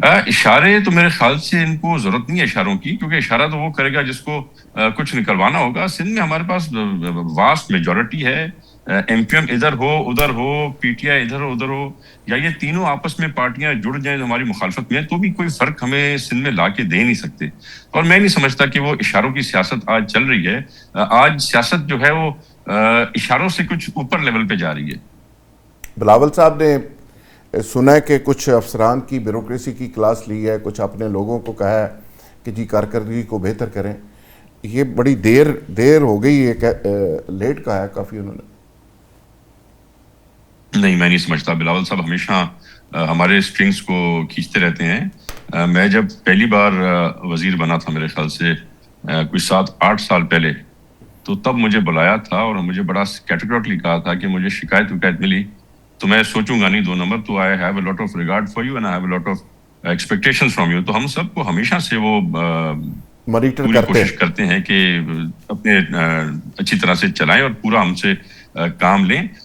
اشارے تو میرے خیال سے ان کو ضرورت نہیں ہے اشاروں کی، کیونکہ اشارہ تو وہ کرے گا جس کو کچھ نکلوانا ہوگا. سندھ میں ہمارے پاس واسٹ میجورٹی ہے. ایم کیو ایم ادھر ہو ادھر ہو، پی ٹی آئی ادھر ہو ادھر ہو، یا یہ تینوں آپس میں پارٹیاں جڑ جائیں جو ہماری مخالفت میں ہیں، تو بھی کوئی فرق ہمیں سندھ میں لا کے دے نہیں سکتے. اور میں نہیں سمجھتا کہ وہ اشاروں کی سیاست آج چل رہی ہے. آج سیاست جو ہے وہ اشاروں سے کچھ اوپر لیول پہ جا رہی ہے. بلاول صاحب نے سنا ہے کہ کچھ افسران کی بیوروکریسی کی کلاس لی ہے، کچھ اپنے لوگوں کو کہا ہے کہ جی کارکردگی کو بہتر کریں. یہ بڑی دیر ہو گئی ہے، لیٹ کہا ہے کافی انہوں نے. نہیں، میں نہیں سمجھتا. بلاول صاحب ہمیشہ ہمارے اسٹرنگس کو کھینچتے رہتے ہیں. میں جب پہلی بار وزیر بنا تھا میرے خیال سے کوئی 7-8 سال پہلے، تو تب مجھے بلایا تھا اور مجھے بڑا کیٹیگورکلی کہا تھا کہ مجھے شکایت ملی تو میں سوچوں گا نہیں 2 نمبر. تو I have a lot of regard for you and I have a lot of expectation from you. تو ہم سب کو ہمیشہ سے وہ مانیٹر پوری کرتے کوشش ہیں. کرتے ہیں کہ اپنے اچھی طرح سے چلائیں اور پورا ہم سے کام لیں.